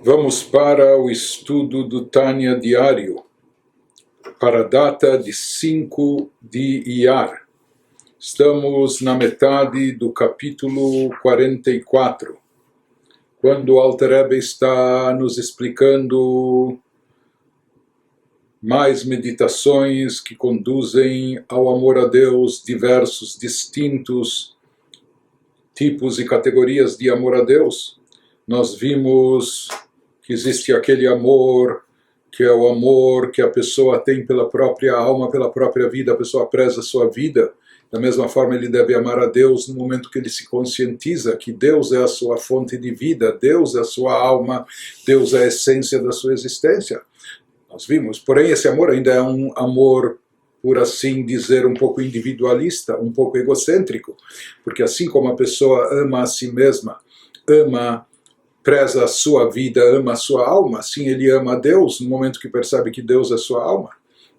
Vamos para o estudo do Tânia diário, para a data de 5 de Iyar. Estamos na metade do capítulo 44, quando o Alter Rebbe está nos explicando mais meditações que conduzem ao amor a Deus, diversos, distintos tipos e categorias de amor a Deus. Nós vimos que existe aquele amor, que é o amor que a pessoa tem pela própria alma, pela própria vida, a pessoa preza a sua vida. Da mesma forma, ele deve amar a Deus no momento que ele se conscientiza que Deus é a sua fonte de vida, Deus é a sua alma, Deus é a essência da sua existência. Nós vimos, porém, esse amor ainda é um amor, por assim dizer, um pouco individualista, um pouco egocêntrico, porque assim como a pessoa ama a si mesma, preza a sua vida, ama a sua alma, assim ele ama a Deus no momento que percebe que Deus é a sua alma.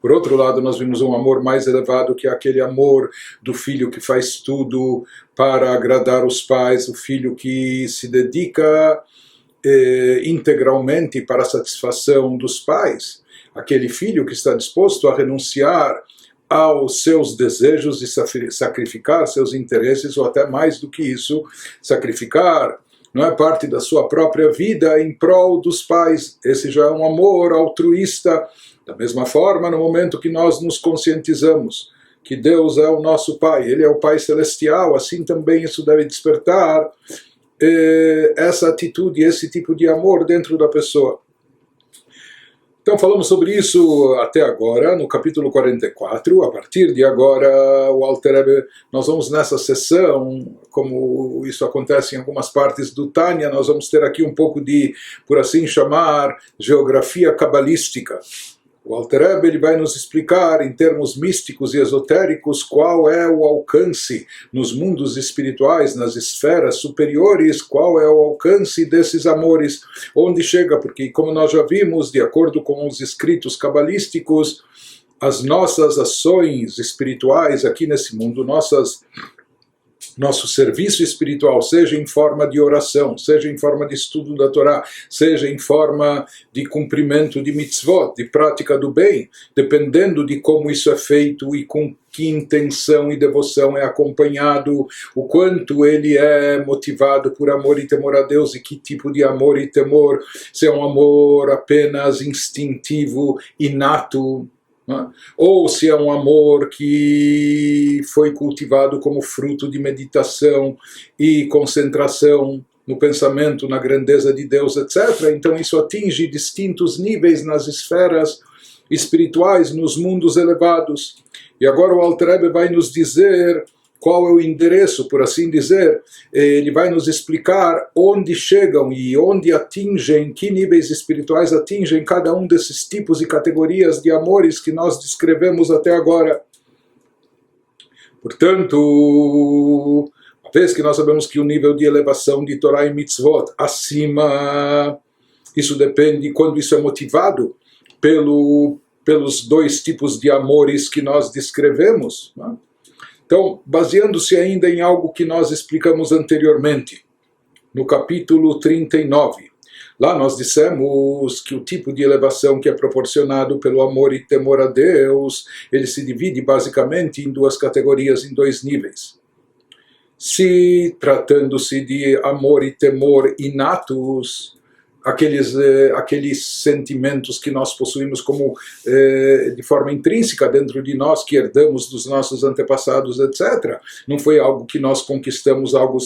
Por outro lado, nós vimos um amor mais elevado, que é aquele amor do filho que faz tudo para agradar os pais, o filho que se dedica integralmente para a satisfação dos pais, aquele filho que está disposto a renunciar aos seus desejos e sacrificar seus interesses, ou até mais do que isso, sacrificar não é parte da sua própria vida em prol dos pais. Esse já é um amor altruísta. Da mesma forma, no momento que nós nos conscientizamos que Deus é o nosso Pai, Ele é o Pai Celestial, assim também isso deve despertar essa atitude, esse tipo de amor dentro da pessoa. Então falamos sobre isso até agora, no capítulo 44. A partir de agora, o Alter Rebbe, nós vamos nessa sessão, como isso acontece em algumas partes do Tânia, nós vamos ter aqui um pouco de, por assim chamar, geografia cabalística. O Alter Rebbe, ele vai nos explicar, em termos místicos e esotéricos, qual é o alcance nos mundos espirituais, nas esferas superiores, qual é o alcance desses amores, onde chega, porque, como nós já vimos, de acordo com os escritos cabalísticos, as nossas ações espirituais aqui nesse mundo, nosso serviço espiritual, seja em forma de oração, seja em forma de estudo da Torá, seja em forma de cumprimento de mitzvot, de prática do bem, dependendo de como isso é feito e com que intenção e devoção é acompanhado, o quanto ele é motivado por amor e temor a Deus, e que tipo de amor e temor, se é um amor apenas instintivo, inato, ou se é um amor que foi cultivado como fruto de meditação e concentração no pensamento, na grandeza de Deus, etc. Então isso atinge distintos níveis nas esferas espirituais, nos mundos elevados. E agora o Alter Rebbe vai nos dizer qual é o endereço, por assim dizer. Ele vai nos explicar onde chegam e onde atingem, que níveis espirituais atingem cada um desses tipos e categorias de amores que nós descrevemos até agora. Portanto, uma vez que nós sabemos que o nível de elevação de Torá e Mitzvot acima, isso depende quando isso é motivado pelos dois tipos de amores que nós descrevemos, né? Então, baseando-se ainda em algo que nós explicamos anteriormente, no capítulo 39, lá nós dissemos que o tipo de elevação que é proporcionado pelo amor e temor a Deus, ele se divide basicamente em duas categorias, em dois níveis. Se tratando-se de amor e temor inatos, aqueles sentimentos que nós possuímos como de forma intrínseca dentro de nós, que herdamos dos nossos antepassados, etc. Não foi algo que nós conquistamos, algo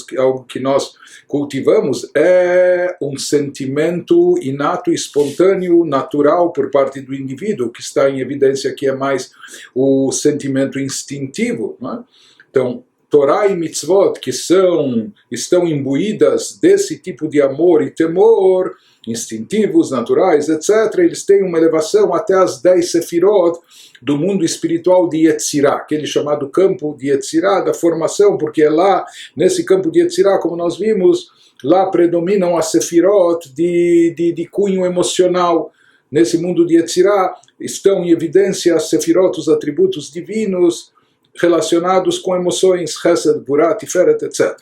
que nós cultivamos, é um sentimento inato, espontâneo, natural por parte do indivíduo, que está em evidência que é mais o sentimento instintivo, não é? Então, Torá e Mitzvot, que estão imbuídas desse tipo de amor e temor, instintivos, naturais, etc., eles têm uma elevação até as 10 sefirot do mundo espiritual de Yetzirah, aquele chamado campo de Yetzirah, da formação, porque é lá, nesse campo de Yetzirah, como nós vimos, lá predominam as sefirot de cunho emocional. Nesse mundo de Yetzirah estão em evidência as sefirot, os atributos divinos, relacionados com emoções, Chesed, Burah, Tiferet, etc.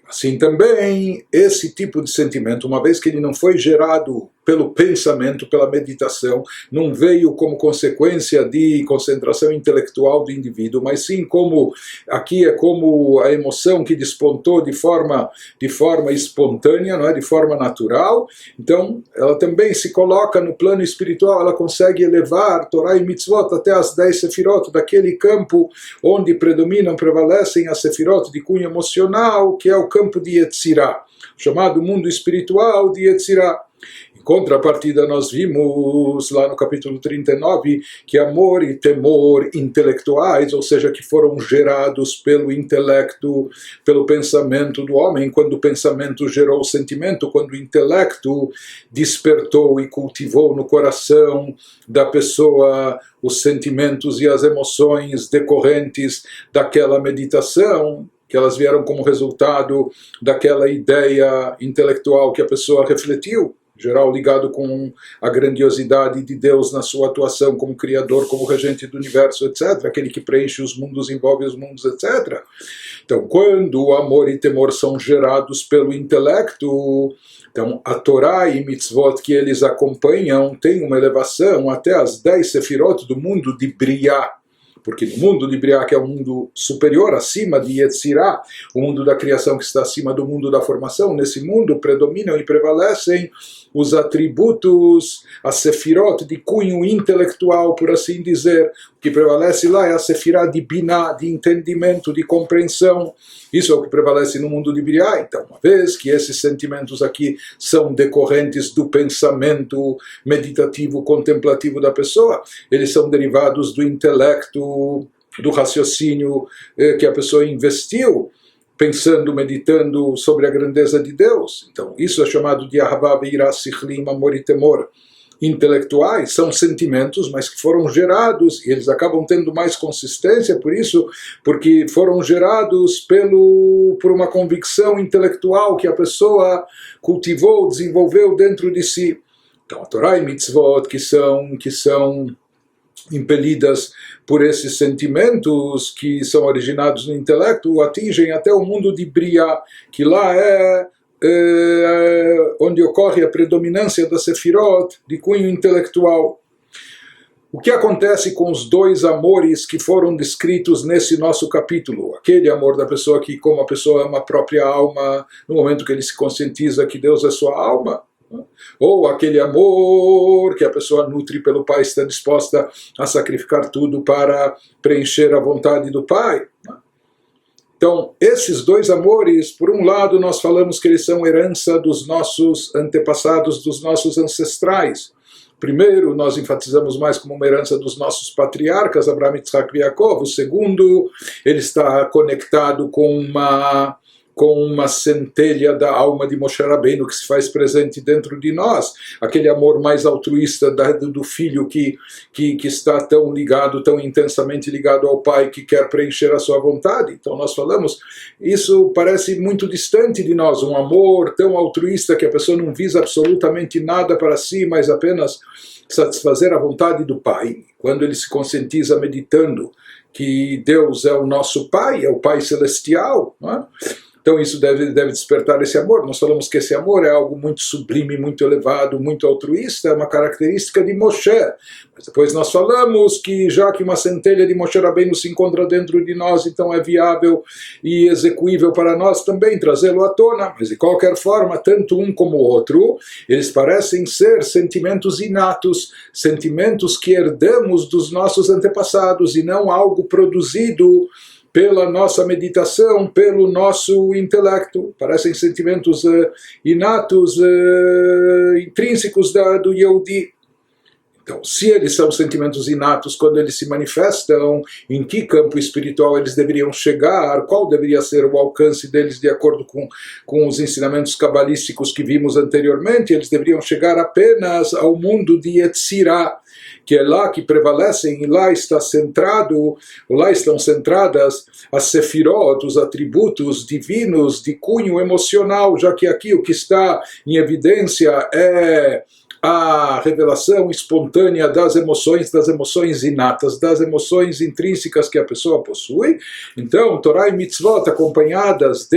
Assim também, esse tipo de sentimento, uma vez que ele não foi gerado pelo pensamento, pela meditação, não veio como consequência de concentração intelectual do indivíduo, mas sim como, aqui é como a emoção que despontou de forma espontânea, não é? De forma natural. Então, ela também se coloca no plano espiritual, ela consegue elevar Torá e Mitzvot até as 10 sefirot, daquele campo onde prevalecem as sefirot de cunho emocional, que é o campo de Yetzirah, chamado mundo espiritual de Yetzirah. Em contrapartida, nós vimos lá no capítulo 39 que amor e temor intelectuais, ou seja, que foram gerados pelo intelecto, pelo pensamento do homem, quando o pensamento gerou o sentimento, quando o intelecto despertou e cultivou no coração da pessoa os sentimentos e as emoções decorrentes daquela meditação, que elas vieram como resultado daquela ideia intelectual que a pessoa refletiu, geral ligado com a grandiosidade de Deus na sua atuação como Criador, como regente do universo, etc., aquele que preenche os mundos, envolve os mundos, etc. Então, quando o amor e temor são gerados pelo intelecto, então a Torá e Mitzvot que eles acompanham têm uma elevação até as 10 sefirot do mundo de Briá, porque no mundo de Briá, que é um mundo superior, acima de Yetzirah, o mundo da criação que está acima do mundo da formação, nesse mundo predominam e prevalecem os atributos, as sefirot de cunho intelectual, por assim dizer. O que prevalece lá é a sefirá de Binah, de entendimento, de compreensão. Isso é o que prevalece no mundo de Briá. Então, uma vez que esses sentimentos aqui são decorrentes do pensamento meditativo, contemplativo da pessoa, eles são derivados do intelecto, do raciocínio que a pessoa investiu, pensando, meditando sobre a grandeza de Deus. Então, isso é chamado de Ahavá ve'irá sichlim, amor e temor intelectuais, são sentimentos, mas que foram gerados, e eles acabam tendo mais consistência por isso, porque foram gerados por uma convicção intelectual que a pessoa cultivou, desenvolveu dentro de si. Então, a Torá e Mitzvot, que são impelidas por esses sentimentos que são originados no intelecto, atingem até o mundo de Briá, que lá é onde ocorre a predominância da Sefirot de cunho intelectual. O que acontece com os dois amores que foram descritos nesse nosso capítulo? Aquele amor da pessoa que, como a pessoa ama a própria alma, no momento que ele se conscientiza que Deus é sua alma, ou aquele amor que a pessoa nutre pelo Pai, está disposta a sacrificar tudo para preencher a vontade do Pai. Então, esses dois amores, por um lado, nós falamos que eles são herança dos nossos antepassados, dos nossos ancestrais. Primeiro, nós enfatizamos mais como uma herança dos nossos patriarcas, Abraham, Yitzhak e Yaakov. O segundo, ele está conectado com uma centelha da alma de Moshe Rabbeinu que se faz presente dentro de nós, aquele amor mais altruísta do filho que está tão ligado, tão intensamente ligado ao pai, que quer preencher a sua vontade. Então nós falamos, isso parece muito distante de nós, um amor tão altruísta que a pessoa não visa absolutamente nada para si, mas apenas satisfazer a vontade do pai. Quando ele se conscientiza meditando que Deus é o nosso pai, é o pai celestial, não é? Então isso deve despertar esse amor. Nós falamos que esse amor é algo muito sublime, muito elevado, muito altruísta, é uma característica de Moshe. Mas depois nós falamos que já que uma centelha de Moshe Rabbeinu se encontra dentro de nós, então é viável e execuível para nós também trazê-lo à tona. Mas de qualquer forma, tanto um como o outro, eles parecem ser sentimentos inatos, sentimentos que herdamos dos nossos antepassados e não algo produzido pela nossa meditação, pelo nosso intelecto. Parecem sentimentos inatos, intrínsecos do Yehudi. Então, se eles são sentimentos inatos, quando eles se manifestam, em que campo espiritual eles deveriam chegar, qual deveria ser o alcance deles de acordo com os ensinamentos cabalísticos que vimos anteriormente? Eles deveriam chegar apenas ao mundo de Yetzirah, que é lá que prevalecem, e lá estão centradas as sefirot, os atributos divinos de cunho emocional, já que aqui o que está em evidência é a revelação espontânea das emoções inatas, das emoções intrínsecas que a pessoa possui. Então, Torá e Mitzvot, acompanhadas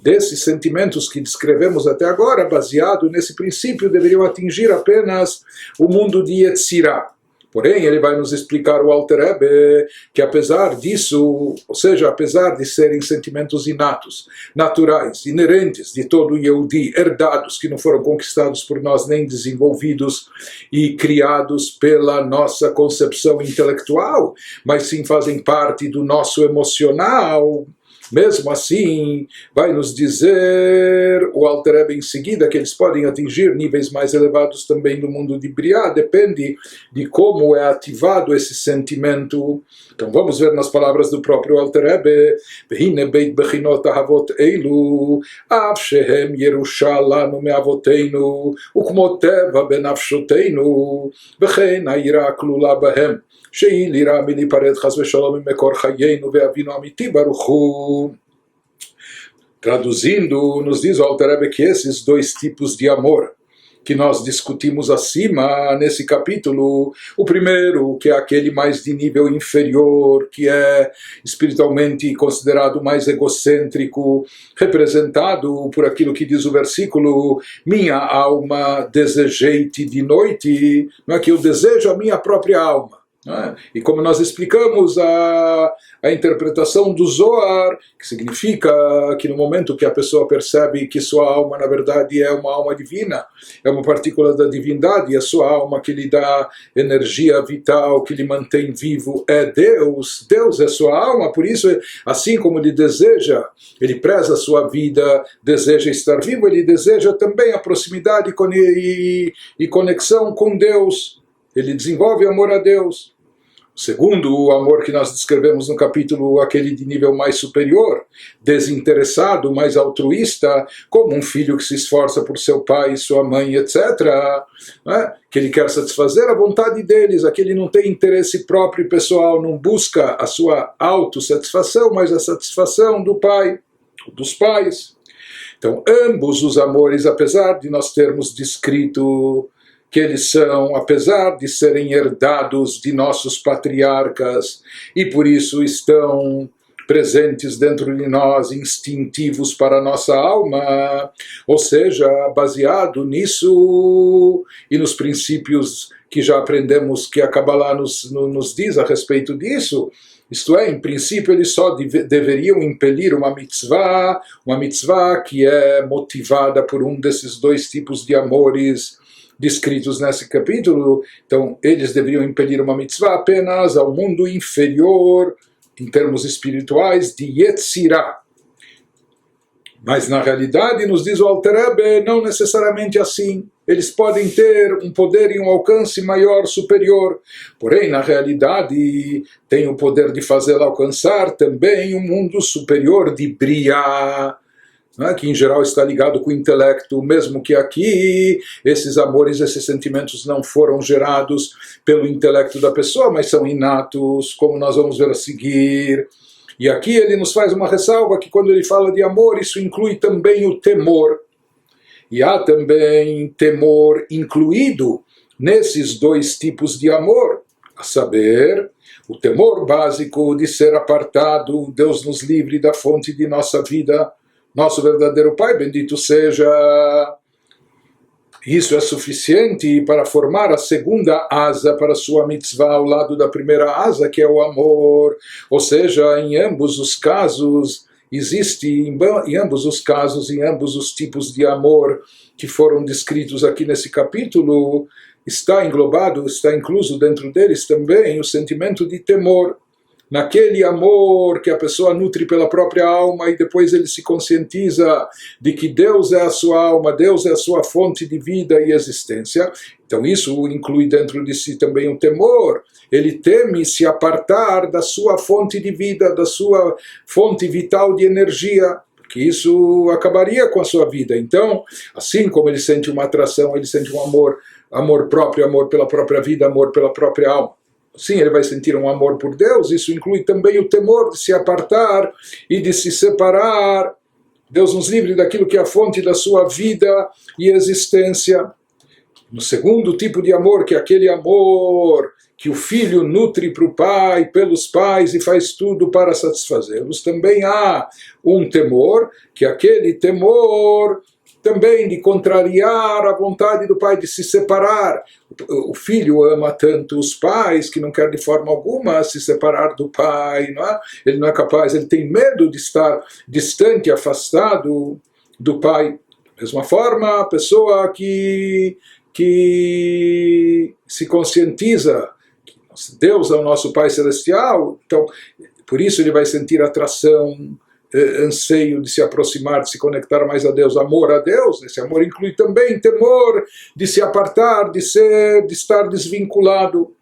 desses sentimentos que descrevemos até agora, baseado nesse princípio, deveriam atingir apenas o mundo de Yetzirah. Porém, ele vai nos explicar, o Alter Rebbe, que apesar disso, ou seja, apesar de serem sentimentos inatos, naturais, inerentes de todo Yehudi, herdados, que não foram conquistados por nós, nem desenvolvidos e criados pela nossa concepção intelectual, mas sim fazem parte do nosso emocional, mesmo assim, vai nos dizer o Alter Rebbe em seguida que eles podem atingir níveis mais elevados também no mundo de Briá, depende de como é ativado esse sentimento. Então vamos ver nas palavras do próprio Alter Rebbe: Vehine beit bechinot ahavot eilu, av shehem yerusha lanu me'avoteinu, ukmo teva benafshoteinu, vechen ha'ira klula bahem. שהיא לירה מלהיפרד חס ושלום ממקור חיינו ואבינו אמיתי ברוך הוא. Traduzindo, nos diz o Alter Rebbe que esses dois tipos de amor que nós discutimos acima nesse capítulo, o primeiro, que é aquele mais de nível inferior, que é espiritualmente considerado mais egocêntrico, representado por aquilo que diz o versículo: minha alma desejei-te de noite, não é que eu desejo a minha própria alma. E como nós explicamos a interpretação do Zohar, que significa que no momento que a pessoa percebe que sua alma na verdade é uma alma divina, é uma partícula da divindade, e a sua alma que lhe dá energia vital, que lhe mantém vivo, é Deus. Deus é sua alma, por isso, assim como ele deseja, ele preza a sua vida, deseja estar vivo, ele deseja também a proximidade e conexão com Deus. Ele desenvolve amor a Deus. Segundo, o amor que nós descrevemos no capítulo, aquele de nível mais superior, desinteressado, mais altruísta, como um filho que se esforça por seu pai, sua mãe, etc., né? Que ele quer satisfazer a vontade deles, aquele não tem interesse próprio e pessoal, não busca a sua autossatisfação, mas a satisfação do pai, dos pais. Então, ambos os amores, apesar de nós termos descrito que eles são, apesar de serem herdados de nossos patriarcas e por isso estão presentes dentro de nós, instintivos para a nossa alma, ou seja, baseado nisso e nos princípios que já aprendemos que a Kabbalah nos diz a respeito disso. Isto é, em princípio, eles só deveriam impelir uma mitzvah que é motivada por um desses dois tipos de amores descritos nesse capítulo. Então, eles deveriam impelir uma mitzvah apenas ao mundo inferior, em termos espirituais, de Yetzirah. Mas, na realidade, nos diz o Alter Rebbe, não necessariamente assim. Eles podem ter um poder e um alcance maior, superior. Porém, na realidade, tem o poder de fazê-la alcançar também um mundo superior de Briá, que em geral está ligado com o intelecto, mesmo que aqui esses amores, esses sentimentos não foram gerados pelo intelecto da pessoa, mas são inatos, como nós vamos ver a seguir. E aqui ele nos faz uma ressalva que quando ele fala de amor, isso inclui também o temor. E há também temor incluído nesses dois tipos de amor, a saber, o temor básico de ser apartado, Deus nos livre da fonte de nossa vida, nosso verdadeiro Pai, bendito seja. Isso é suficiente para formar a segunda asa para sua mitzvah ao lado da primeira asa, que é o amor. Ou seja, em ambos os casos, existe, em ambos os tipos de amor que foram descritos aqui nesse capítulo, está englobado, está incluso dentro deles também o sentimento de temor. Naquele amor que a pessoa nutre pela própria alma e depois ele se conscientiza de que Deus é a sua alma, Deus é a sua fonte de vida e existência. Então isso inclui dentro de si também o temor. Ele teme se apartar da sua fonte de vida, da sua fonte vital de energia, porque isso acabaria com a sua vida. Então, assim como ele sente uma atração, ele sente um amor próprio, amor pela própria vida, amor pela própria alma. Sim, ele vai sentir um amor por Deus, isso inclui também o temor de se apartar e de se separar. Deus nos livre daquilo que é a fonte da sua vida e existência. No segundo tipo de amor, que é aquele amor que o filho nutre para o pai, pelos pais e faz tudo para satisfazê-los, também há um temor, que aquele temor também de contrariar a vontade do pai de se separar. O filho ama tanto os pais que não quer de forma alguma se separar do pai, não é? Ele não é capaz, ele tem medo de estar distante, afastado do pai. Da mesma forma, a pessoa que se conscientiza que Deus é o nosso Pai Celestial, então por isso ele vai sentir atração, anseio de se aproximar, de se conectar mais a Deus, amor a Deus. Esse amor inclui também temor de se apartar, de estar desvinculado.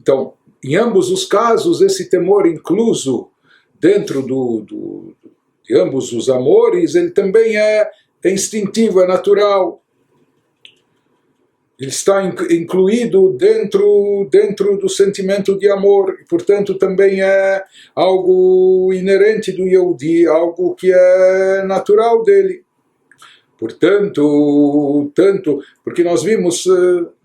Então, em ambos os casos, esse temor incluso dentro de ambos os amores, ele também é instintivo, é natural. Ele está incluído dentro do sentimento de amor, e portanto também é algo inerente do Yehudi, algo que é natural dele. Portanto, porque nós vimos,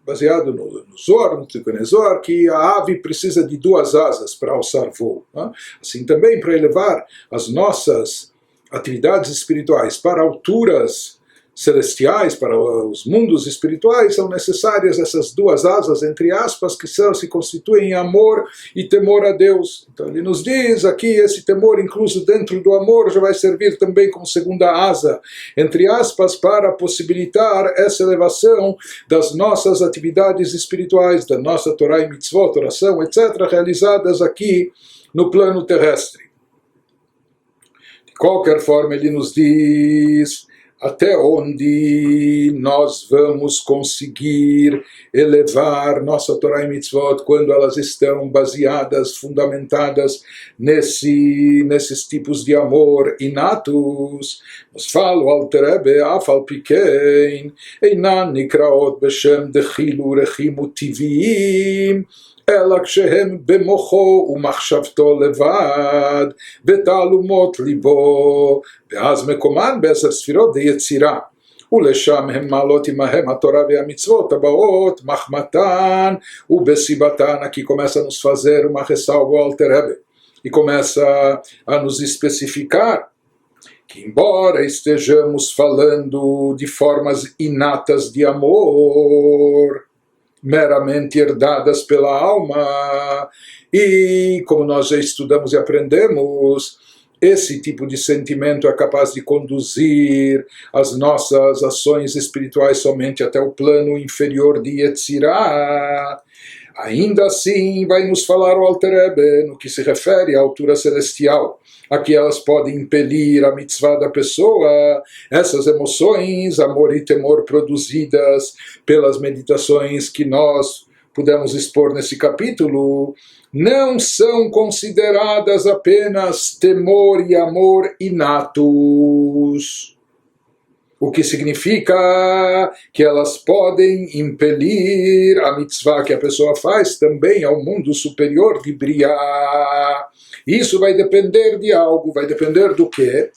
baseado no Zohar, no Tikkun Zohar, que a ave precisa de 2 asas para alçar voo, né? Assim também para elevar as nossas atividades espirituais para alturas celestiais, para os mundos espirituais, são necessárias essas 2 asas, entre aspas, que se constituem em amor e temor a Deus. Então ele nos diz aqui, esse temor incluso dentro do amor já vai servir também como segunda asa, entre aspas, para possibilitar essa elevação das nossas atividades espirituais, da nossa Torá e Mitzvot, oração, etc., realizadas aqui no plano terrestre. De qualquer forma, ele nos diz até onde nós vamos conseguir elevar nossa Torá e Mitzvot quando elas estão baseadas, fundamentadas nesses tipos de amor inatos. Nos fala o Alter Rebbe, afal pikein, einan nikraot beshem dechilu rechimu tivim, אלא כשהם במוחו ומחשבתו לבד ותעלומות ליבו, ואז מקומן ב10 ספירות דיצירה, ולשם הם מעלות עמהם התורה והמצוות הבאות מחמתן ובסיבתן. Aqui começa a nos fazer uma ressalva ao Alter Rebbe e começa a nos especificar que, embora estejamos falando de formas inatas de amor, meramente herdadas pela alma, e como nós já estudamos e aprendemos, esse tipo de sentimento é capaz de conduzir as nossas ações espirituais somente até o plano inferior de Yetzirah. Ainda assim, vai nos falar o Alter Rebbe no que se refere à altura celestial, a que elas podem impelir a mitzvah da pessoa, essas emoções, amor e temor produzidas pelas meditações que nós pudemos expor nesse capítulo, não são consideradas apenas temor e amor inatos. O que significa que elas podem impelir a mitzvah que a pessoa faz também ao mundo superior de Briah. Isso vai depender de algo, vai depender do quê?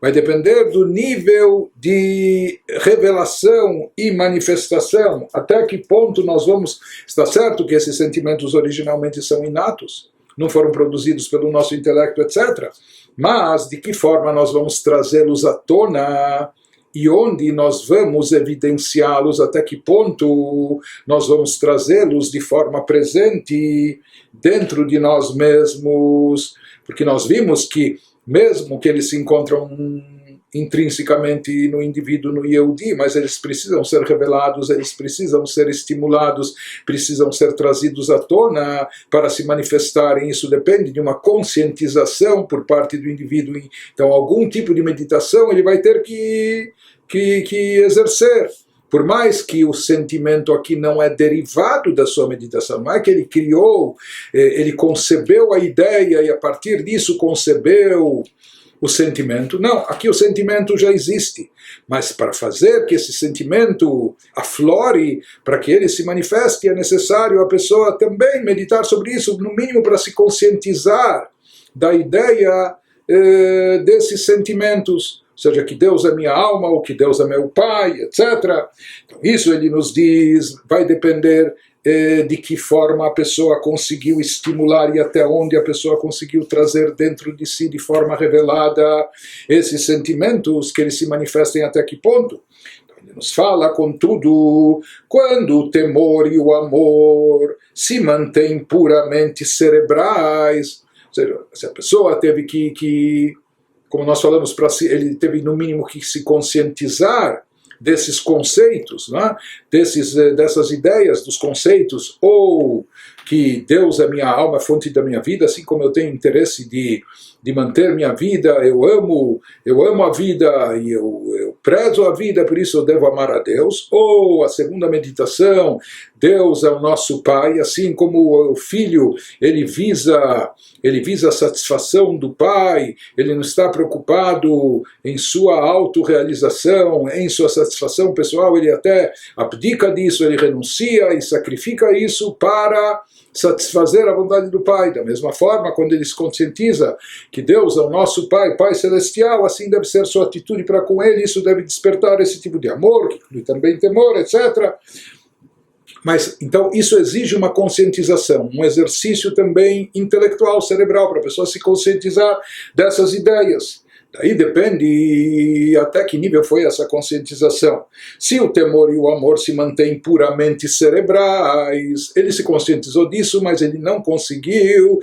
Vai depender do nível de revelação e manifestação, até que ponto nós vamos... Está certo que esses sentimentos originalmente são inatos, não foram produzidos pelo nosso intelecto, etc. Mas de que forma nós vamos trazê-los à tona e onde nós vamos evidenciá-los, até que ponto nós vamos trazê-los de forma presente dentro de nós mesmos, porque nós vimos que mesmo que eles se encontram intrinsecamente no indivíduo, no Yehudi, mas eles precisam ser revelados, eles precisam ser estimulados, precisam ser trazidos à tona para se manifestarem. Isso depende de uma conscientização por parte do indivíduo. Então, algum tipo de meditação ele vai ter que exercer. Por mais que o sentimento aqui não é derivado da sua meditação, não é que ele criou, ele concebeu a ideia e a partir disso concebeu o sentimento. Não, aqui o sentimento já existe, mas para fazer que esse sentimento aflore, para que ele se manifeste, é necessário a pessoa também meditar sobre isso, no mínimo para se conscientizar da ideia desses sentimentos, ou seja, que Deus é minha alma, ou que Deus é meu pai, etc. Então, isso ele nos diz, vai depender de que forma a pessoa conseguiu estimular e até onde a pessoa conseguiu trazer dentro de si de forma revelada esses sentimentos, que eles se manifestem até que ponto. Ele nos fala, contudo, quando o temor e o amor se mantêm puramente cerebrais, ou seja, se a pessoa teve que como nós falamos, ele teve no mínimo que se conscientizar desses conceitos, né? Dessas ideias, dos conceitos, ou que Deus é minha alma, a fonte da minha vida, assim como eu tenho interesse de manter minha vida, eu amo a vida e eu prezo a vida, por isso eu devo amar a Deus. Ou a segunda meditação, Deus é o nosso Pai, assim como o filho, ele visa a satisfação do pai, ele não está preocupado em sua autorrealização, em sua satisfação pessoal, ele até abdica disso, ele renuncia e sacrifica isso para satisfazer a vontade do Pai. Da mesma forma, quando ele se conscientiza que Deus é o nosso Pai, Pai Celestial, assim deve ser sua atitude para com ele, isso deve despertar esse tipo de amor, que inclui também temor, etc. Mas, então, isso exige uma conscientização, um exercício também intelectual, cerebral, para a pessoa se conscientizar dessas ideias. Daí depende até que nível foi essa conscientização. Se o temor e o amor se mantêm puramente cerebrais, ele se conscientizou disso, mas ele não conseguiu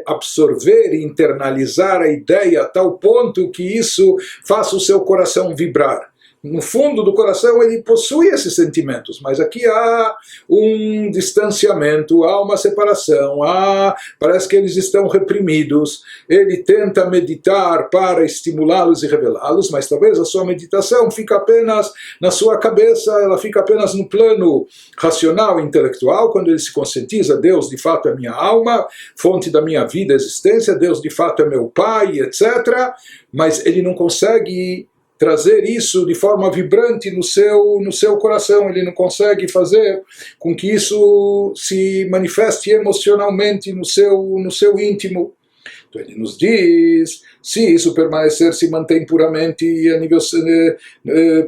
absorver e internalizar a ideia a tal ponto que isso faça o seu coração vibrar. No fundo do coração ele possui esses sentimentos, mas aqui há um distanciamento, há uma separação, parece que eles estão reprimidos. Ele tenta meditar para estimulá-los e revelá-los, mas talvez a sua meditação fica apenas na sua cabeça, ela fica apenas no plano racional e intelectual, quando ele se conscientiza, Deus de fato é minha alma, fonte da minha vida, existência, Deus de fato é meu Pai, etc. Mas ele não consegue trazer isso de forma vibrante no seu coração, ele não consegue fazer com que isso se manifeste emocionalmente no seu íntimo. Então ele nos diz, se isso permanecer, se mantém puramente a nível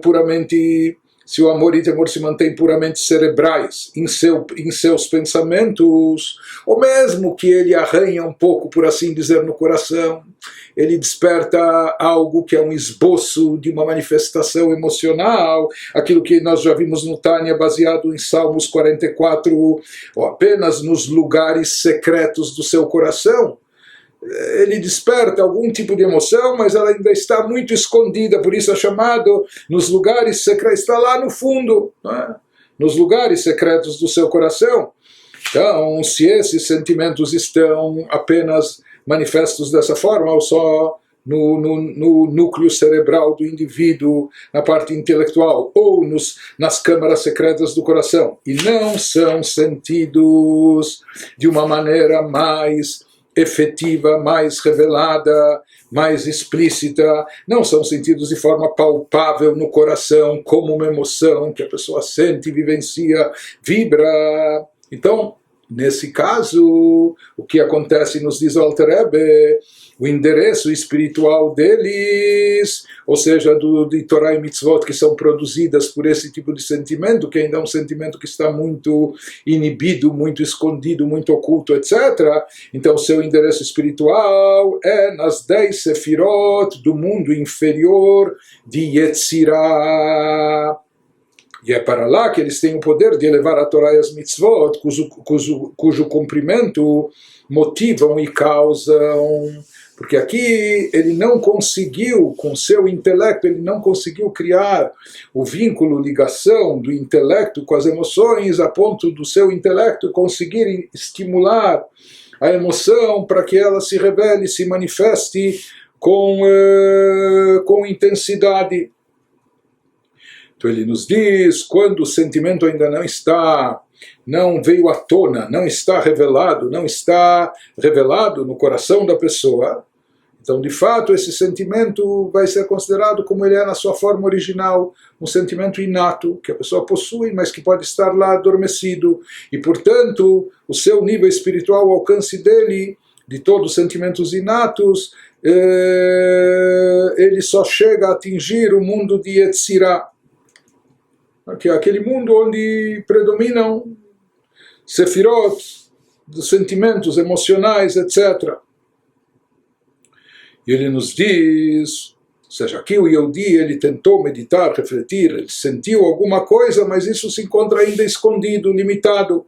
puramente, se o amor e o temor se mantêm puramente cerebrais em seus pensamentos, ou mesmo que ele arranha um pouco, por assim dizer, no coração, ele desperta algo que é um esboço de uma manifestação emocional, aquilo que nós já vimos no Tânia, baseado em Salmos 44, ou apenas nos lugares secretos do seu coração. Ele desperta algum tipo de emoção, mas ela ainda está muito escondida, por isso é chamado nos lugares secretos, está lá no fundo, não é? Nos lugares secretos do seu coração. Então, se esses sentimentos estão apenas manifestos dessa forma, ou só no núcleo cerebral do indivíduo, na parte intelectual, ou nas câmaras secretas do coração, e não são sentidos de uma maneira mais efetiva, mais revelada, mais explícita, não são sentidos de forma palpável no coração, como uma emoção que a pessoa sente, vivencia, vibra. Então, nesse caso, o que acontece, nos diz o Alter Rebbe, o endereço espiritual deles, ou seja, de Torá e Mitzvot, que são produzidas por esse tipo de sentimento, que ainda é um sentimento que está muito inibido, muito escondido, muito oculto, etc. Então, seu endereço espiritual é nas 10 sefirot do mundo inferior de Yetzirah. E é para lá que eles têm o poder de elevar a Torá e as mitzvot, cujo cumprimento motivam e causam. Porque aqui ele não conseguiu, com seu intelecto, ele não conseguiu criar o vínculo, ligação do intelecto com as emoções, a ponto do seu intelecto conseguir estimular a emoção para que ela se revele, se manifeste com intensidade. Então ele nos diz, quando o sentimento ainda não veio à tona, não está revelado no coração da pessoa, então de fato esse sentimento vai ser considerado como ele é na sua forma original, um sentimento inato, que a pessoa possui, mas que pode estar lá adormecido, e portanto o seu nível espiritual, o alcance dele, de todos os sentimentos inatos, ele só chega a atingir o mundo de Yetzirah, que é aquele mundo onde predominam sefirot, dos sentimentos emocionais, etc. E ele nos diz, ou seja, aqui o Yehudi, ele tentou meditar, refletir, ele sentiu alguma coisa, mas isso se encontra ainda escondido, limitado.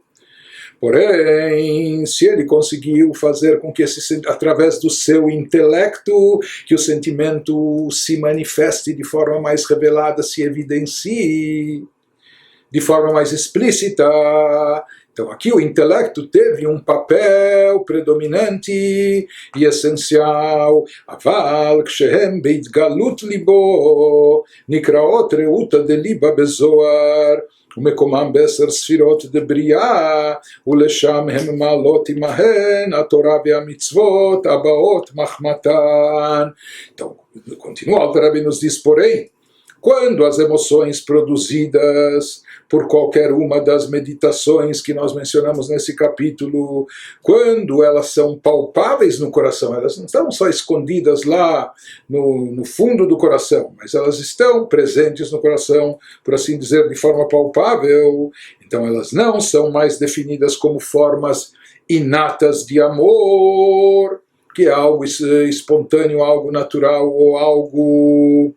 Porém, se ele conseguiu fazer com que, através do seu intelecto, que o sentimento se manifeste de forma mais revelada, se evidencie de forma mais explícita. Então aqui o intelecto teve um papel predominante e essencial. Aval kshehem beitgalut libo nikraot reuta de liba bezoar ומקומם בעשר ספירות דבריאה, ולשם הם מעלות עמהן התורה והמצוות הבאות מחמתן. Então, continua, o Alter Rebbe nos diz, porém, quando as emoções produzidas por qualquer uma das meditações que nós mencionamos nesse capítulo, quando elas são palpáveis no coração, elas não estão só escondidas lá no fundo do coração, mas elas estão presentes no coração, por assim dizer, de forma palpável, então elas não são mais definidas como formas inatas de amor, que é algo espontâneo, algo natural ou algo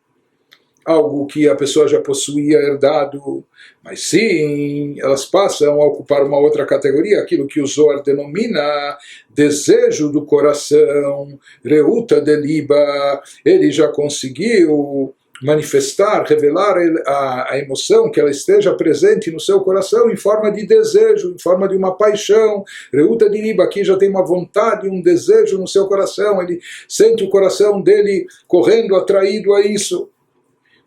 que a pessoa já possuía herdado, mas sim, elas passam a ocupar uma outra categoria, aquilo que o Zohar denomina desejo do coração, reuta de liba. Ele já conseguiu manifestar, revelar a emoção, que ela esteja presente no seu coração em forma de desejo, em forma de uma paixão. Reuta de liba, aqui já tem uma vontade, um desejo no seu coração, ele sente o coração dele correndo, atraído a isso.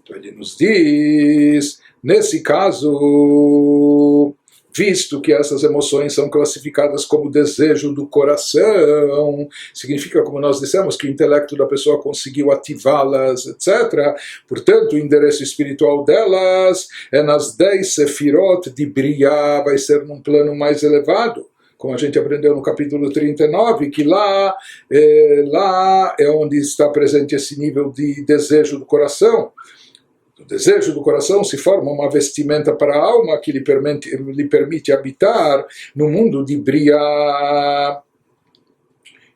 Então ele nos diz, nesse caso, visto que essas emoções são classificadas como desejo do coração, significa, como nós dissemos, que o intelecto da pessoa conseguiu ativá-las, etc. Portanto, o endereço espiritual delas é nas 10 sefirot de Briá, vai ser num plano mais elevado, como a gente aprendeu no capítulo 39, que lá é onde está presente esse nível de desejo do coração. O desejo do coração se forma uma vestimenta para a alma que lhe permite habitar no mundo de Briá.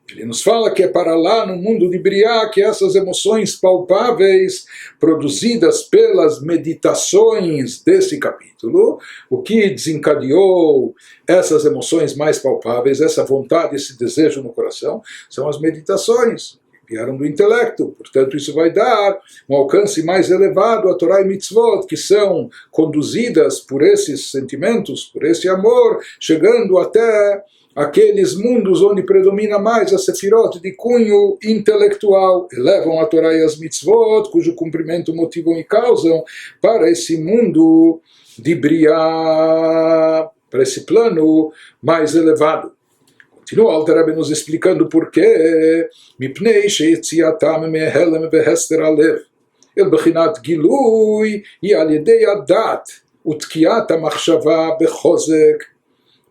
Ele nos fala que é para lá, no mundo de Briá, que essas emoções palpáveis, produzidas pelas meditações desse capítulo, o que desencadeou essas emoções mais palpáveis, essa vontade, esse desejo no coração, são as meditações. Vieram do intelecto, portanto isso vai dar um alcance mais elevado a Torá e Mitzvot, que são conduzidas por esses sentimentos, por esse amor, chegando até aqueles mundos onde predomina mais a Sefirot de cunho intelectual, elevam a Torá e as Mitzvot, cujo cumprimento motivam e causam para esse mundo de Briá, para esse plano mais elevado. Continua o Alter Rebbe nos explicando por quê. Mipnei sheyetziatam mehelem vehester alev el bechinat gilui hi al yedei adat utkiat hamachshava bechozek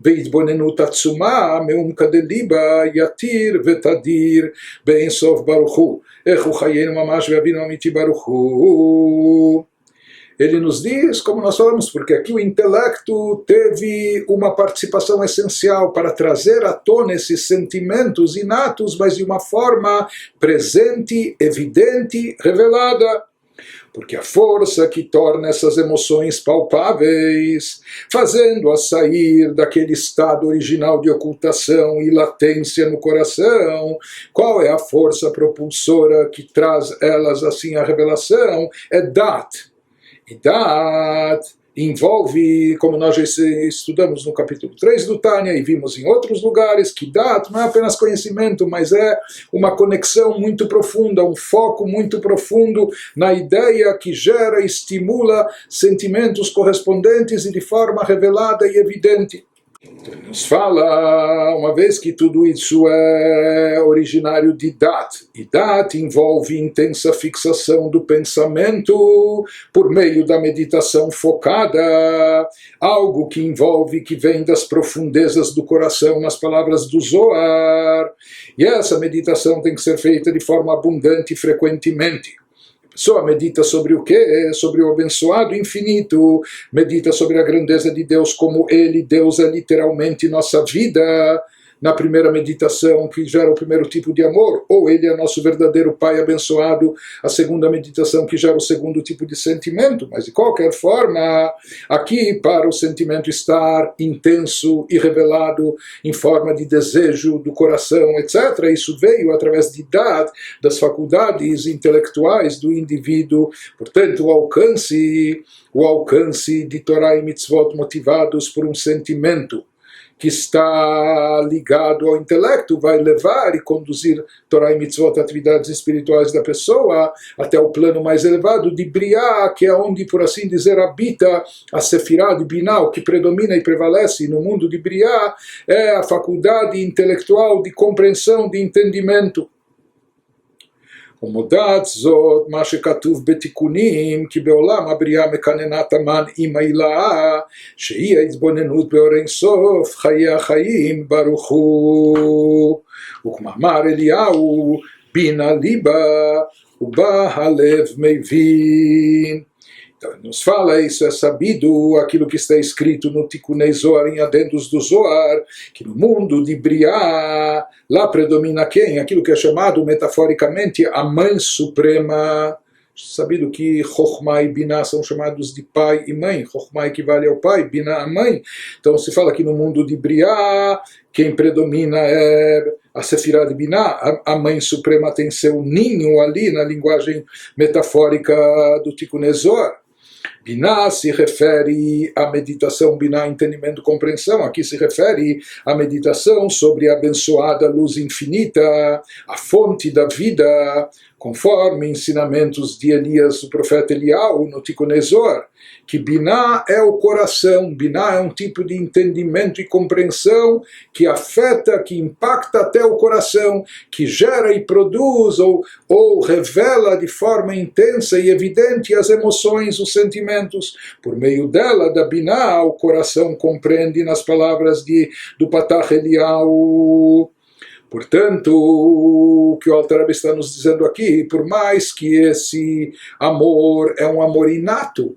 והתבוננות עצומה מעומקא דליבה יתיר ותדיר באין סוף ברוך הוא. איך הוא חיינו ממש ואבינו אמיתי ברוך הוא. Ele nos diz, como nós falamos, porque aqui o intelecto teve uma participação essencial para trazer à tona esses sentimentos inatos, mas de uma forma presente, evidente, revelada. Porque a força que torna essas emoções palpáveis, fazendo-as sair daquele estado original de ocultação e latência no coração, qual é a força propulsora que traz elas assim à revelação? É Dat. E Dat envolve, como nós já estudamos no capítulo 3 do Tânia e vimos em outros lugares, que Dat não é apenas conhecimento, mas é uma conexão muito profunda, um foco muito profundo na ideia que gera e estimula sentimentos correspondentes e de forma revelada e evidente. Então, ele nos fala, uma vez que tudo isso é originário de Dat, e Dat envolve intensa fixação do pensamento por meio da meditação focada, algo que envolve, que vem das profundezas do coração, nas palavras do Zohar, e essa meditação tem que ser feita de forma abundante e frequentemente. pessoa medita sobre o quê? Sobre o abençoado infinito, medita sobre a grandeza de Deus, como Ele, Deus é literalmente nossa vida, na primeira meditação, que gera o primeiro tipo de amor, ou Ele é nosso verdadeiro Pai abençoado, a segunda meditação, que gera o segundo tipo de sentimento. Mas, de qualquer forma, aqui, para o sentimento estar intenso e revelado em forma de desejo do coração, etc., isso veio através de Dad, das faculdades intelectuais do indivíduo. Portanto, o alcance de Torá e Mitzvot motivados por um sentimento que está ligado ao intelecto, vai levar e conduzir Torá e Mitzvot, atividades espirituais da pessoa, até o plano mais elevado de Briá, que é onde, por assim dizer, habita a Sefirá de Biná, o que predomina e prevalece no mundo de Briá, é a faculdade intelectual de compreensão, de entendimento. ומודעת זאת מה שכתוב בתיקונים כי בעולם הבריאה מקננת המן עם העילה שהיא ההתבוננות באור אין סוף חיי החיים ברוך הוא וכמאמר אליהו בינה ליבה ובה הלב מבין. Então, nos fala isso, é sabido aquilo que está escrito no Tikunei Zohar, em adendos do Zohar, que no mundo de Briá, lá predomina quem? Aquilo que é chamado metaforicamente a Mãe Suprema. Sabido que Chokhmah e Binah são chamados de pai e mãe. Chokhmah equivale ao pai, Binah a mãe. Então se fala que no mundo de Briá, quem predomina é a Sefirá de Binah, a Mãe Suprema tem seu ninho ali na linguagem metafórica do Tikunei Zohar. Biná se refere à meditação, Biná, entendimento, compreensão. Aqui se refere à meditação sobre a abençoada luz infinita, a fonte da vida, conforme ensinamentos de Elias, o profeta Eliyahu, no Tikunei Zohar, que Biná é o coração, Biná é um tipo de entendimento e compreensão que afeta, que impacta até o coração, que gera e produz ou revela de forma intensa e evidente as emoções, os sentimentos. Por meio dela, da Biná, o coração compreende, nas palavras do Patach Eliyahu. Portanto, o que o Alter Rebbe está nos dizendo aqui, por mais que esse amor é um amor inato,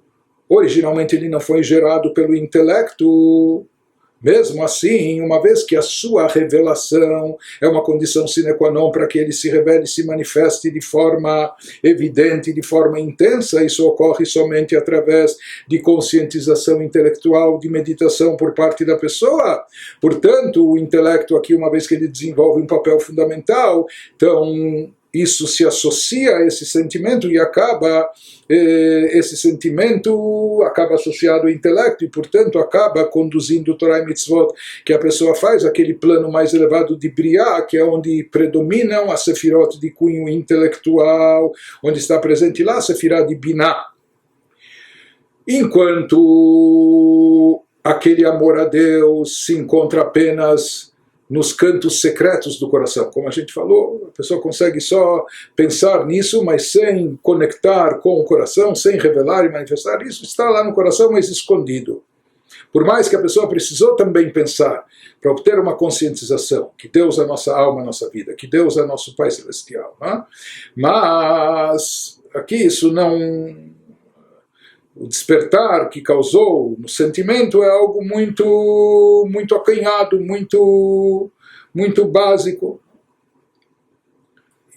originalmente ele não foi gerado pelo intelecto, mesmo assim, uma vez que a sua revelação é uma condição sine qua non para que ele se revele e se manifeste de forma evidente, de forma intensa, isso ocorre somente através de conscientização intelectual, de meditação por parte da pessoa. Portanto, o intelecto aqui, uma vez que ele desenvolve um papel fundamental, então isso se associa a esse sentimento e esse sentimento acaba associado ao intelecto e, portanto, acaba conduzindo o Torah e Mitzvot que a pessoa faz, aquele plano mais elevado de Briá, que é onde predominam as sefirot de cunho intelectual, onde está presente lá a sefirá de Biná. Enquanto aquele amor a Deus se encontra apenas nos cantos secretos do coração. Como a gente falou, a pessoa consegue só pensar nisso, mas sem conectar com o coração, sem revelar e manifestar. Isso está lá no coração, mas escondido. Por mais que a pessoa precisou também pensar para obter uma conscientização, que Deus é nossa alma, nossa vida, que Deus é nosso Pai Celestial. Né? Mas aqui isso não... O despertar que causou no sentimento é algo muito acanhado, muito básico.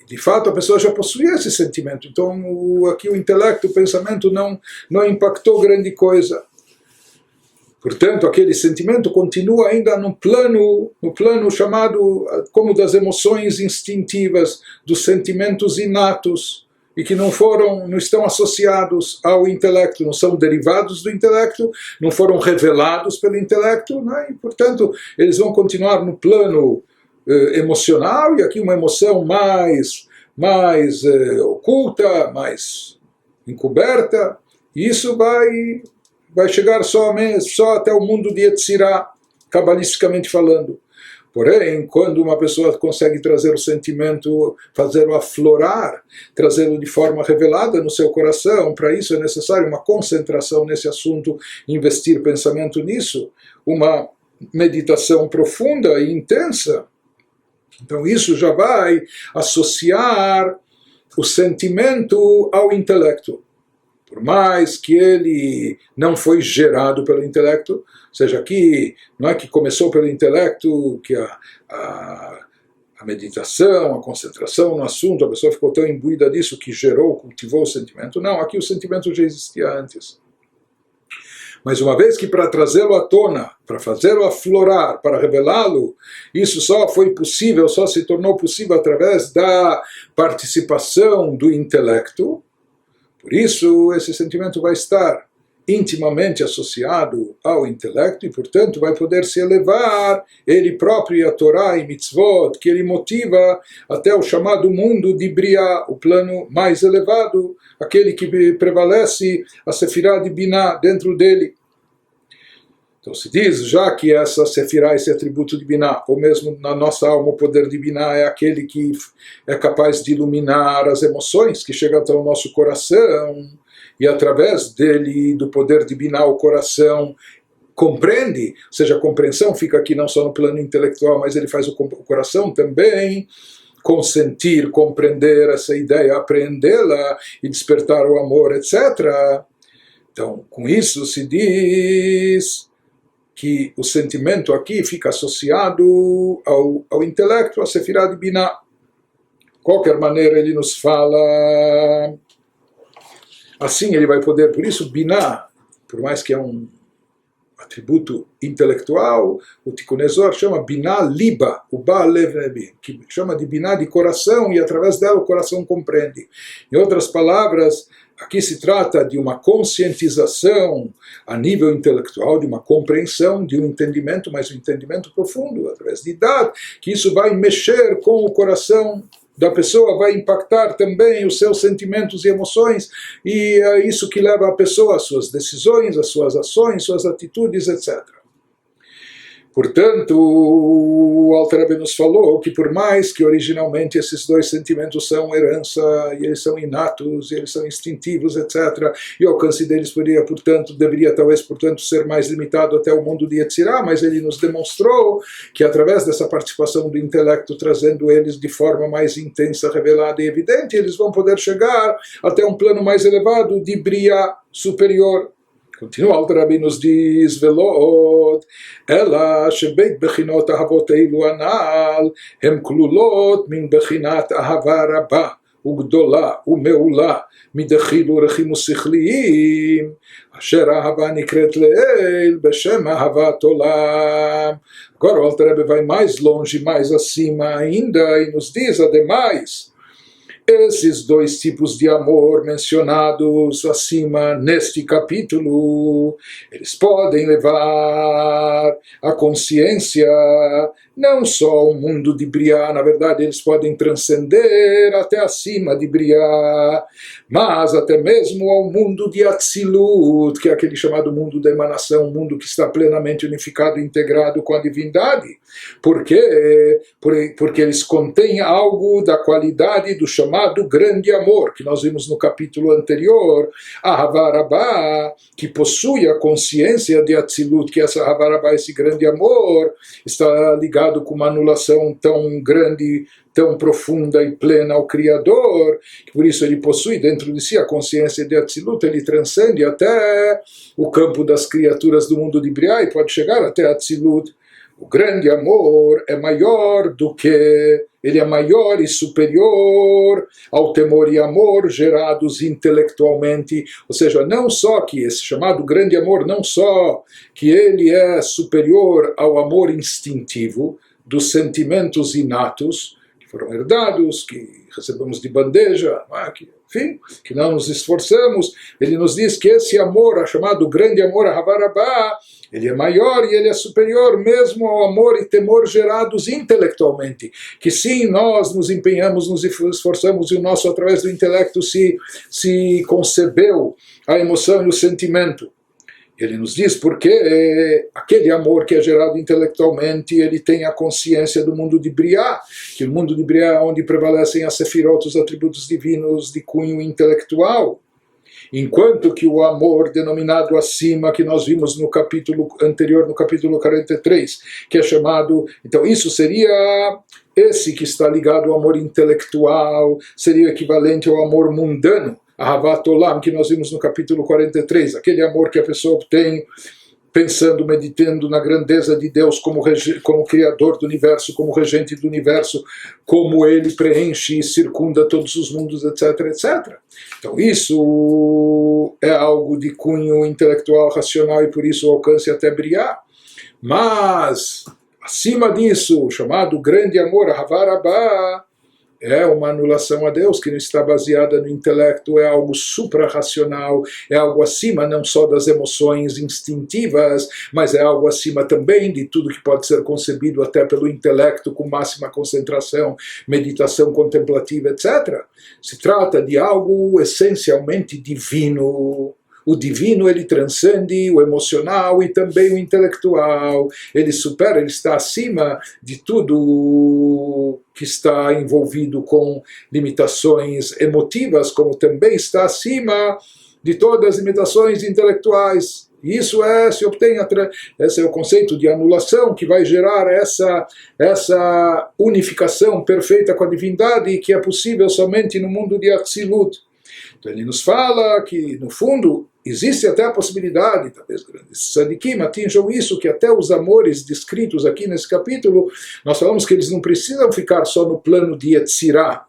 De fato, a pessoa já possuía esse sentimento. Então, aqui o intelecto, o pensamento não impactou grande coisa. Portanto, aquele sentimento continua ainda no plano chamado como das emoções instintivas, dos sentimentos inatos, e que não estão associados ao intelecto, não são derivados do intelecto, não foram revelados pelo intelecto, né? E, portanto, eles vão continuar no plano emocional, e aqui uma emoção mais oculta, mais encoberta, e isso vai chegar só até o mundo de Yetzirah, cabalisticamente falando. Porém, quando uma pessoa consegue trazer o sentimento, fazê-lo aflorar, trazê-lo de forma revelada no seu coração, para isso é necessário uma concentração nesse assunto, investir pensamento nisso, uma meditação profunda e intensa. Então isso já vai associar o sentimento ao intelecto. Por mais que ele não foi gerado pelo intelecto, ou seja, aqui não é que começou pelo intelecto, que a meditação, a concentração no assunto, a pessoa ficou tão imbuída disso que gerou, cultivou o sentimento. Não, aqui o sentimento já existia antes. Mas uma vez que para trazê-lo à tona, para fazê-lo aflorar, para revelá-lo, isso só foi possível, só se tornou possível através da participação do intelecto. Por isso, esse sentimento vai estar intimamente associado ao intelecto e, portanto, vai poder se elevar ele próprio e a Torá e mitzvot, que ele motiva até o chamado mundo de Briá, o plano mais elevado, aquele que prevalece a Sefirá de Biná dentro dele. Então se diz, já que essa Sefirá, esse atributo de Biná, ou mesmo na nossa alma o poder de Biná é aquele que é capaz de iluminar as emoções que chegam até o nosso coração, e através dele, do poder de Biná, o coração compreende, ou seja, a compreensão fica aqui não só no plano intelectual, mas ele faz o coração também consentir, compreender essa ideia, apreendê-la e despertar o amor, etc. Então, com isso se diz que o sentimento aqui fica associado ao intelecto, a Sefirá de Biná. De qualquer maneira, ele nos fala, assim ele vai poder, por isso Biná, por mais que é um atributo intelectual, o Tikkun Ezor chama Biná Liba, o Baal Lev Nebi, que chama de Biná de coração, e através dela o coração compreende. Em outras palavras, aqui se trata de uma conscientização a nível intelectual, de uma compreensão, de um entendimento, mas um entendimento profundo, através de idade, que isso vai mexer com o coração da pessoa, vai impactar também os seus sentimentos e emoções, e é isso que leva a pessoa às suas decisões, às suas ações, suas atitudes, etc. Portanto, o Alter Rebbe nos falou que por mais que originalmente esses dois sentimentos são herança, e eles são inatos, e eles são instintivos, etc., e o alcance deles deveria talvez, portanto, ser mais limitado até o mundo de Yetzirah, mas ele nos demonstrou que através dessa participação do intelecto, trazendo eles de forma mais intensa, revelada e evidente, eles vão poder chegar até um plano mais elevado de Briá superior. Continua, Alter Rebbe nos diz, Velod, ela shebeit bechinot ahavot eilu anal, hem klulot min bechinat ahava rabba, ugdola, umeula, midechilu rechim usichliim, asher ahava nikret le'el, beshem ahavat olam. Agora o Alter Rebbe vai mais longe, mais acima ainda, e nos diz, ademais, esses dois tipos de amor mencionados acima neste capítulo, eles podem levar a consciência não só o mundo de Briá, na verdade eles podem transcender até acima de Briá, mas até mesmo ao mundo de Atzilut, que é aquele chamado mundo da emanação, um mundo que está plenamente unificado e integrado com a divindade. Por quê? Porque eles contêm algo da qualidade do chamado grande amor, que nós vimos no capítulo anterior, Ahava Rabbah, que possui a consciência de Atzilut, que essa Ahava Rabbah, esse grande amor, está ligado com uma anulação tão grande, tão profunda e plena ao Criador, que por isso ele possui dentro de si a consciência de Atzilut, ele transcende até o campo das criaturas do mundo de Briá e pode chegar até Atzilut. O grande amor é maior do que, ele é maior e superior ao temor e amor gerados intelectualmente, ou seja, não só que esse chamado grande amor, não só que ele é superior ao amor instintivo dos sentimentos inatos, que foram herdados, que recebemos de bandeja, enfim, que não nos esforçamos, ele nos diz que esse amor, chamado grande amor, Ahava Rabbah, ele é maior e ele é superior mesmo ao amor e temor gerados intelectualmente. Que sim, nós nos empenhamos, nos esforçamos e o nosso, através do intelecto, se concebeu a emoção e o sentimento. Ele nos diz porque aquele amor que é gerado intelectualmente, ele tem a consciência do mundo de Briá, que o mundo de Briá é onde prevalecem as sefirot, os atributos divinos de cunho intelectual. Enquanto que o amor denominado acima, que nós vimos no capítulo anterior, no capítulo 43, que é chamado, então isso seria esse que está ligado ao amor intelectual seria equivalente ao amor mundano, Ahavat Olam, que nós vimos no capítulo 43, aquele amor que a pessoa obtém pensando, meditando na grandeza de Deus como Criador do Universo, como Regente do Universo, como Ele preenche e circunda todos os mundos, etc, etc. Então isso é algo de cunho intelectual, racional, e por isso o alcance até Briá. Mas, acima disso, o chamado grande amor, Ahavá Rabbá, é uma anulação a Deus que não está baseada no intelecto, é algo suprarracional, é algo acima não só das emoções instintivas, mas é algo acima também de tudo que pode ser concebido até pelo intelecto com máxima concentração, meditação contemplativa, etc. Se trata de algo essencialmente divino. O divino, ele transcende o emocional e também o intelectual. Ele supera, ele está acima de tudo que está envolvido com limitações emotivas, como também está acima de todas as limitações intelectuais. Isso se obtém, esse é o conceito de anulação que vai gerar essa unificação perfeita com a divindade que é possível somente no mundo de Atzilut. Então ele nos fala que, no fundo, existe até a possibilidade, talvez grandes tzadikim atinjam isso, que até os amores descritos aqui nesse capítulo, nós falamos que eles não precisam ficar só no plano de Yetzirah,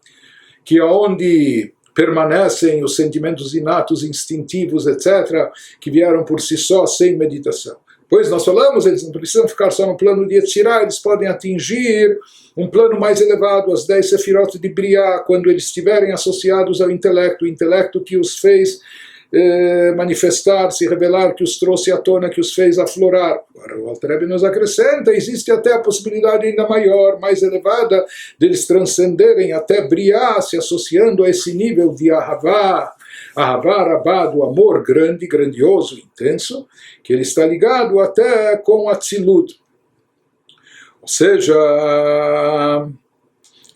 que é onde permanecem os sentimentos inatos, instintivos, etc., que vieram por si só, sem meditação. Pois nós falamos, eles não precisam ficar só no plano de Yetzirah, eles podem atingir um plano mais elevado, as 10 sefirot de Briá, quando eles estiverem associados ao intelecto, o intelecto que os fez manifestar, se revelar, que os trouxe à tona, que os fez aflorar. Agora o Alter Rebbe nos acrescenta, existe até a possibilidade ainda maior, mais elevada, deles transcenderem até Briá, se associando a esse nível de Ahavá, Ahavá Rabbá, do amor grande, grandioso, intenso, que ele está ligado até com Atzilut. Ou seja,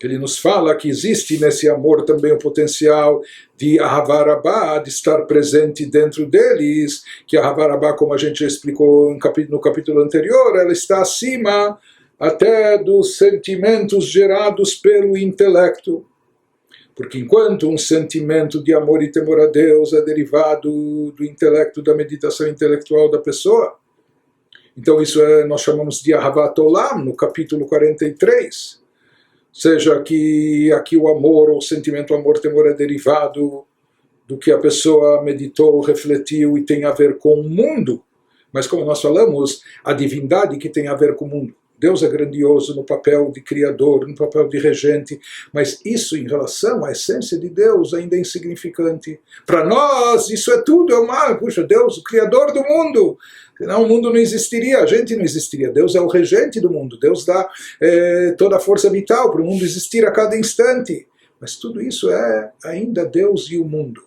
ele nos fala que existe nesse amor também o potencial de Ahavá Rabbá, de estar presente dentro deles, que a Ahavá Rabbá, como a gente já explicou no capítulo anterior, ela está acima até dos sentimentos gerados pelo intelecto. Porque enquanto um sentimento de amor e temor a Deus é derivado do intelecto, da meditação intelectual da pessoa, então isso nós chamamos de Ahavat Olam, no capítulo 43. Seja que aqui o amor, ou o sentimento amor-temor é derivado do que a pessoa meditou, refletiu e tem a ver com o mundo. Mas como nós falamos, a divindade que tem a ver com o mundo. Deus é grandioso no papel de criador, no papel de regente, mas isso em relação à essência de Deus ainda é insignificante. Para nós isso é tudo, é o mal. Puxa, Deus, o criador do mundo. Senão o mundo não existiria, a gente não existiria. Deus é o regente do mundo, Deus dá toda a força vital para o mundo existir a cada instante. Mas tudo isso é ainda Deus e o mundo.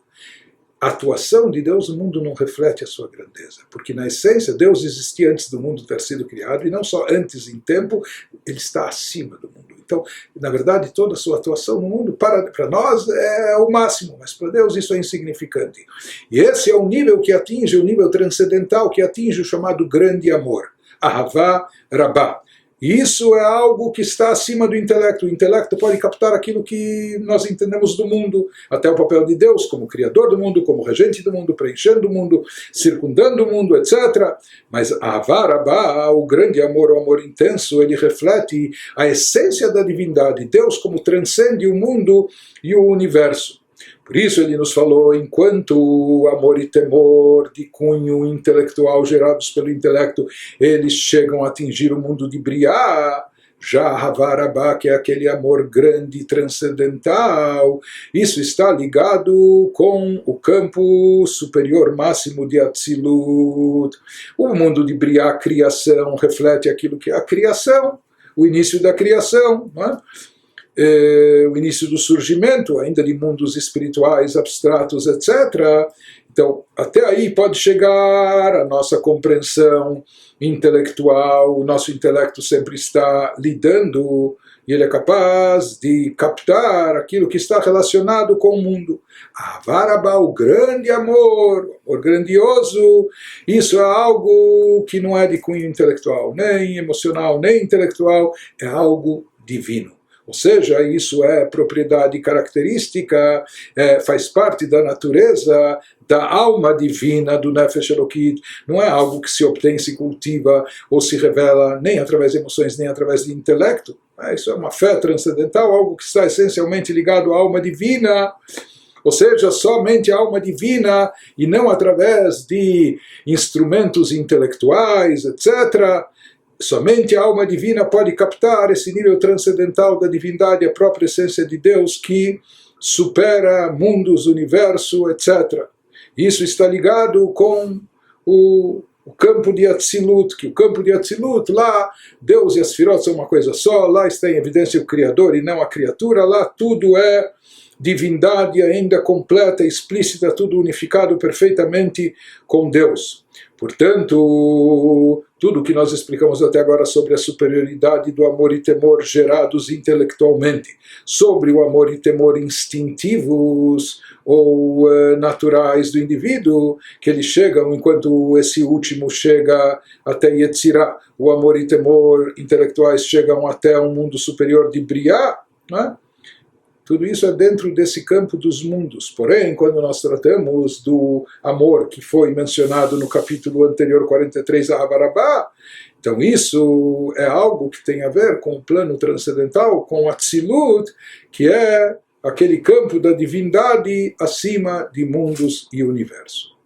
A atuação de Deus no mundo não reflete a sua grandeza, porque na essência Deus existia antes do mundo ter sido criado, e não só antes em tempo, ele está acima do mundo. Então, na verdade, toda a sua atuação no mundo, para nós, é o máximo, mas para Deus isso é insignificante. E esse é o nível que atinge, o nível transcendental que atinge o chamado grande amor, Ahavá Rabbá. E isso é algo que está acima do intelecto. O intelecto pode captar aquilo que nós entendemos do mundo, até o papel de Deus como criador do mundo, como regente do mundo, preenchendo o mundo, circundando o mundo, etc. Mas Ahavá Rabbá, o grande amor, o amor intenso, ele reflete a essência da divindade, Deus como transcende o mundo e o universo. Por isso ele nos falou, enquanto amor e temor de cunho intelectual gerados pelo intelecto, eles chegam a atingir o mundo de Briá, já Ahavá Rabbá, que é aquele amor grande e transcendental, isso está ligado com o campo superior máximo de Atzilut. O mundo de Briá, a criação, reflete aquilo que é a criação, o início da criação, não é? O início do surgimento, ainda de mundos espirituais, abstratos, etc. Então, até aí pode chegar a nossa compreensão intelectual, o nosso intelecto sempre está lidando, e ele é capaz de captar aquilo que está relacionado com o mundo. Ahavá Rabbá, o grande amor, o amor grandioso, isso é algo que não é de cunho intelectual, nem emocional, nem intelectual, é algo divino. Ou seja, isso é propriedade característica, faz parte da natureza da alma divina do Nefesh Elokit. Não é algo que se obtém, se cultiva ou se revela nem através de emoções, nem através de intelecto. Isso é uma fé transcendental, algo que está essencialmente ligado à alma divina. Ou seja, somente a alma divina e não através de instrumentos intelectuais, etc. Somente a alma divina pode captar esse nível transcendental da divindade, a própria essência de Deus que supera mundos, universo, etc. Isso está ligado com o campo de Atzilut, que o campo de Atzilut, lá Deus e as Sefirot são uma coisa só, lá está em evidência o Criador e não a criatura, lá tudo é divindade ainda completa, explícita, tudo unificado perfeitamente com Deus. Portanto, tudo que nós explicamos até agora sobre a superioridade do amor e temor gerados intelectualmente, sobre o amor e temor instintivos ou naturais do indivíduo, que eles chegam enquanto esse último chega até Yetzirah, o amor e temor intelectuais chegam até um mundo superior de Briá, né? Tudo isso é dentro desse campo dos mundos. Porém, quando nós tratamos do amor que foi mencionado no capítulo anterior, 43, a Habarabá, então isso é algo que tem a ver com o plano transcendental, com o Atzilut, que é aquele campo da divindade acima de mundos e universo.